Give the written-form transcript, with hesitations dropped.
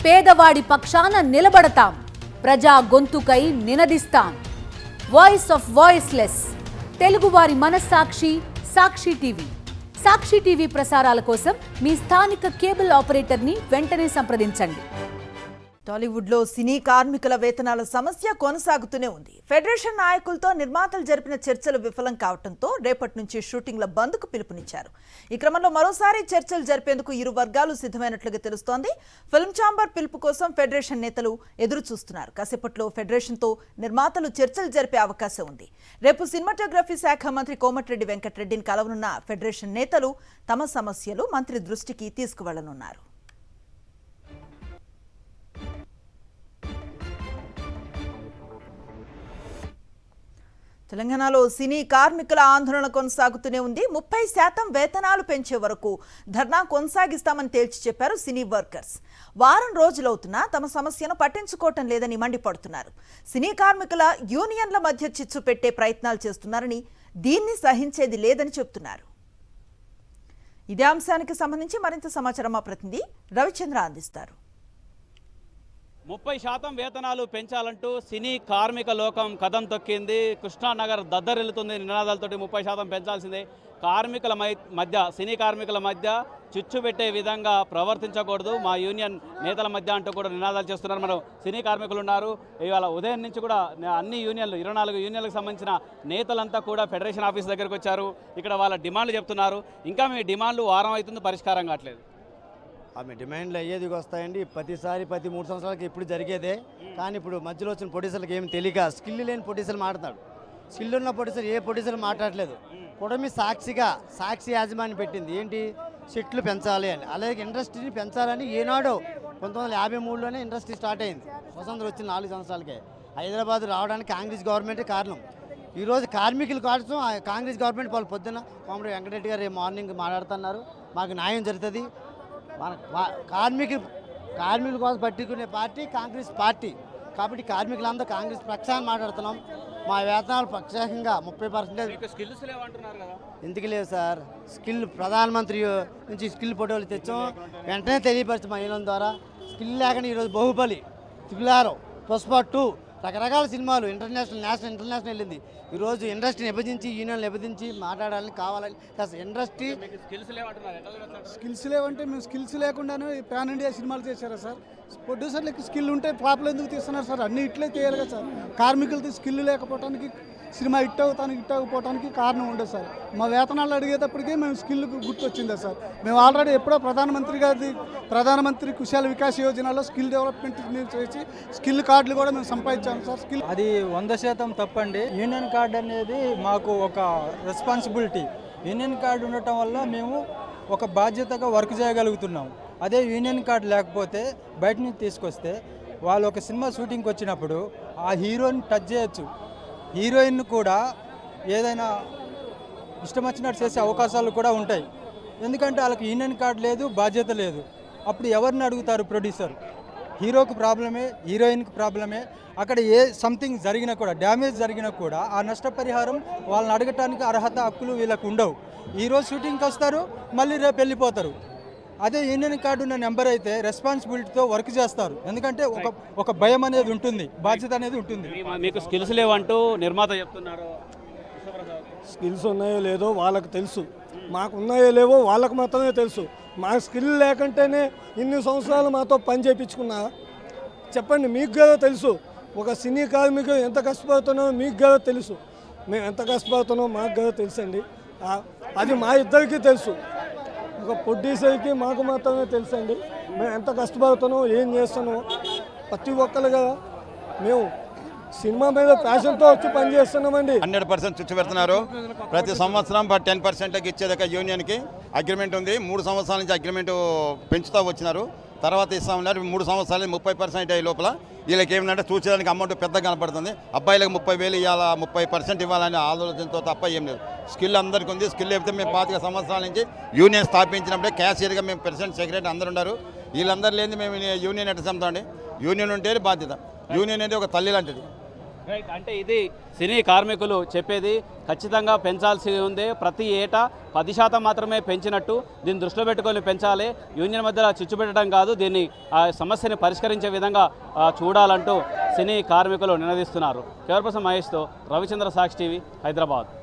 పేదవాడి పక్షాన నిలబడతాం, ప్రజా గొంతుకై నినదిస్తాం. వాయిస్ ఆఫ్ వాయిస్లెస్, తెలుగువారి మనస్సాక్షి సాక్షి టీవీ. సాక్షి టీవీ ప్రసారాల కోసం మీ స్థానిక కేబుల్ ఆపరేటర్ని వెంటనే సంప్రదించండి. టాలీవుడ్లో సినీ కార్మికుల వేతనాల సమస్య కొనసాగుతూనే ఉంది. ఫెడరేషన్ నాయకులతో నిర్మాతలు జరిపిన చర్చలు విఫలం కావడంతో రేపటి నుంచి షూటింగ్ల బంద్కు పిలుపునిచ్చారు. ఈ క్రమంలో మరోసారి చర్చలు జరిపేందుకు ఇరు వర్గాలు సిద్ధమైనట్లుగా తెలుస్తోంది. ఫిల్మ్ ఛాంబర్ పిలుపు కోసం ఫెడరేషన్ నేతలు ఎదురు చూస్తున్నారు. కాసేపట్లో ఫెడరేషన్తో నిర్మాతలు చర్చలు జరిపే అవకాశం ఉంది. రేపు సినిమాటోగ్రఫీ శాఖ మంత్రి కోమటిరెడ్డి వెంకటరెడ్డిని కలవనున్న ఫెడరేషన్ నేతలు తమ సమస్యలు మంత్రి దృష్టికి తీసుకువెళ్లనున్నారు. తెలంగాణలో సినీ కార్మికుల ఆందోళన కొనసాగుతూనే ఉంది. 30% వేతనాలు పెంచే వరకు ధర్నా కొనసాగిస్తామని తేల్చి చెప్పారు సినీ వర్కర్స్. వారం రోజులవుతున్నా తమ సమస్యను పట్టించుకోవటం లేదని మండిపడుతున్నారు. సినీ కార్మికుల యూనియన్ల మధ్య చిచ్చు పెట్టే ప్రయత్నాలు చేస్తున్నారని, దీన్ని సహించేది లేదని చెబుతున్నారు. ఇదే అంశానికి సంబంధించి మరింత సమాచారం మా ప్రతినిధి రవిచంద్ర అందిస్తారు. 30% వేతనాలు పెంచాలంటూ సినీ కార్మిక లోకం కదం తొక్కింది. కృష్ణానగర్ దద్దరిల్లుతుంది నినాదాలతోటి. 30% పెంచాల్సిందే. కార్మికుల మధ్య, సినీ కార్మికుల మధ్య చిచ్చు పెట్టే విధంగా ప్రవర్తించకూడదు మా యూనియన్ నేతల మధ్య అంటూ కూడా నినాదాలు చేస్తున్నారు. మనం సినీ కార్మికులు ఉన్నారు. ఇవాళ ఉదయం నుంచి కూడా అన్ని యూనియన్లు, 24 యూనియన్లకు సంబంధించిన నేతలంతా కూడా ఫెడరేషన్ ఆఫీస్ దగ్గరికి వచ్చారు. ఇక్కడ వాళ్ళ డిమాండ్లు చెప్తున్నారు. ఇంకా మీ డిమాండ్లు వారం అవుతుంది, పరిష్కారం కావట్లేదు. ఆమె డిమాండ్లు అయ్యేది వస్తాయండి. ప్రతిసారి ప్రతి 3 సంవత్సరాలకి ఇప్పుడు జరిగేదే. కానీ ఇప్పుడు మధ్యలో వచ్చిన ప్రొడ్యూసర్లకు ఏమి తెలియక స్కిల్ లేని ప్రొడ్యూసర్లు మాట్లాడతాడు. స్కిల్ ఉన్న ప్రొడ్యూసర్ ఏ ప్రొడ్యూసర్ మాట్లాడలేదు. కూటమి సాక్షి యాజమాన్యం పెట్టింది ఏంటి, సెట్లు పెంచాలి అని. అలాగే ఇండస్ట్రీని పెంచాలని ఏనాడో 1953లోనే ఇండస్ట్రీ స్టార్ట్ అయింది. స్వతంత్రం వచ్చిన 4 సంవత్సరాలకే. హైదరాబాద్ రావడానికి కాంగ్రెస్ గవర్నమెంటే కారణం. ఈరోజు కార్మికుల కోసం కాంగ్రెస్ గవర్నమెంట్ వాళ్ళు పొద్దున్న కోమటిరెడ్డి వెంకటరెడ్డి గారు మార్నింగ్ మాట్లాడుతున్నారు. మాకు న్యాయం జరుగుతుంది. మన కార్మికుల కోసం పట్టుకునే పార్టీ కాంగ్రెస్ పార్టీ. కాబట్టి కార్మికులందరూ కాంగ్రెస్ పక్షాన్ని మాట్లాడుతున్నాం. మా వేతనాలు ప్రత్యేకంగా 30% స్కిల్స్ లేవంటున్నారు కదా. ఎందుకు లేవు సార్? స్కిల్ ప్రధానమంత్రి నుంచి స్కిల్ ఫోటోలు తెచ్చాం. వెంటనే తెలియపరచాం మా యూనియన్ ద్వారా. స్కిల్ లేకుండా ఈరోజు బాహుబలి, త్రిపులారం, పుష్ప 2 రకరకాల సినిమాలు ఇంటర్నేషనల్ వెళ్ళింది. ఈరోజు ఇండస్ట్రీని విభజించి, యూనియన్ విభజించి మాట్లాడాలని కావాలని ఇండస్ట్రీ. స్కిల్స్ లేవంటే మేము స్కిల్స్ లేకుండానే పాన్ ఇండియా సినిమాలు చేశారా సార్? ప్రొడ్యూసర్లకి స్కిల్ ఉంటే ఫ్లాప్లు ఎందుకు తీస్తున్నారు సార్? అన్నీ ఇట్లే చేయాలి కదా సార్. కార్మికులతో స్కిల్ లేకపోవడానికి, సినిమా హిట్ అవ్వడానికి కారణం ఉండదు సార్. మా వేతనాలు అడిగేటప్పటికే మేము స్కిల్ గుర్తొచ్చిందా సార్? మేము ఆల్రెడీ ఎప్పుడో ప్రధానమంత్రి కుశల వికాస్ యోజనలో స్కిల్ డెవలప్మెంట్ చేసి స్కిల్ కార్డులు కూడా మేము సంపాదించాము సార్. స్కిల్ అది 100% తప్పండి. యూనియన్ కార్డు అనేది మాకు ఒక రెస్పాన్సిబిలిటీ. యూనియన్ కార్డు ఉండటం వల్ల మేము ఒక బాధ్యతగా వర్క్ చేయగలుగుతున్నాం. అదే యూనియన్ కార్డు లేకపోతే బయట నుంచి తీసుకొస్తే వాళ్ళు ఒక సినిమా షూటింగ్కి వచ్చినప్పుడు ఆ హీరోని టచ్ చేయొచ్చు, హీరోయిన్ కూడా ఏదైనా ఇష్టం వచ్చినట్టు చేసే అవకాశాలు కూడా ఉంటాయి. ఎందుకంటే వాళ్ళకి యూనియన్ కార్డు లేదు, బాధ్యత లేదు. అప్పుడు ఎవరిని అడుగుతారు? ప్రొడ్యూసర్. హీరోకి ప్రాబ్లమే, హీరోయిన్కి ప్రాబ్లమే. అక్కడ ఏ సంథింగ్ జరిగినా కూడా, డ్యామేజ్ జరిగినా కూడా ఆ నష్టపరిహారం వాళ్ళని అడగటానికి అర్హత, హక్కులు వీళ్ళకు ఉండవు. ఈరోజు షూటింగ్కి వస్తారు, మళ్ళీ రేపు వెళ్ళిపోతారు. అదే యూనియన్ కార్డు ఉన్న నెంబర్ అయితే రెస్పాన్సిబిలిటీతో వర్క్ చేస్తారు. ఎందుకంటే ఒక భయం అనేది ఉంటుంది, బాధ్యత అనేది ఉంటుంది. మీకు స్కిల్స్ లేవంటూ నిర్మాత చెప్తున్నారు. స్కిల్స్ ఉన్నాయో లేదో వాళ్ళకు తెలుసు, మాకు ఉన్నాయో లేవో వాళ్ళకు మాత్రమే తెలుసు. మాకు స్కిల్ లేకుంటేనే ఇన్ని సంవత్సరాలు మాతో పని చేయించుకున్నా. చెప్పండి, మీకు కదా తెలుసు. ఒక సినీ కార్మికులు ఎంత కష్టపడుతున్నామో మీకు కదా తెలుసు. మేము ఎంత కష్టపడుతున్నామో మాకు కదా తెలుసు అండి. అది మా ఇద్దరికీ తెలుసు. ఒక ప్రొడ్యూసర్కి మాకు మాత్రమే తెలుసు అండి. మేము ఎంత కష్టపడుతున్నామో, ఏం చేస్తున్నామో ప్రతి ఒక్కరుగా మేము సినిమా మీద ప్యాషన్తో వచ్చి పని చేస్తున్నామండి. 100% చుచ్చు పెడుతున్నారు. ప్రతి సంవత్సరం 10% ఇచ్చేదాకా యూనియన్కి అగ్రిమెంట్ ఉంది. 3 సంవత్సరాల నుంచి అగ్రిమెంట్ పెంచుతూ వచ్చినారు. తర్వాత ఇస్తామన్నారు. 3 సంవత్సరాలు 30% అయ్యే లోపల వీళ్ళకి ఏమిటంటే చూసేదానికి అమౌంట్ పెద్దగా కనపడుతుంది. అబ్బాయిలకు 30,000 ఇవ్వాలా, 30% ఇవ్వాలనే ఆలోచనతో తప్ప ఏం లేదు. స్కిల్ అందరికీ ఉంది. స్కిల్ లేకపోతే మేము 25 సంవత్సరాల నుంచి యూనియన్ స్థాపించినప్పుడే క్యాషియర్గా మేము ప్రెసిడెంట్, సెక్రటరీ అందరూ ఉన్నారు. వీళ్ళందరూ లేని మేము యూనియన్ ఎట్లా చెప్తామండి? యూనియన్ ఉంటేనే బాధ్యత. యూనియన్ అనేది ఒక తల్లి లాంటిది. రైట్, అంటే ఇది సినీ కార్మికులు చెప్పేది. ఖచ్చితంగా పెంచాల్సి ఉంది. ప్రతి ఏటా 10% మాత్రమే పెంచినట్టు, దీన్ని దృష్టిలో పెట్టుకొని పెంచాలి. యూనియన్ మధ్యలో చిచ్చు పెట్టడం కాదు, దీన్ని ఆ సమస్యని పరిష్కరించే విధంగా చూడాలంటూ సినీ కార్మికులు నినదిస్తున్నారు. కెమెరా పర్సన్ మహేష్తో రవిచంద్ర, సాక్షి టీవీ, హైదరాబాద్.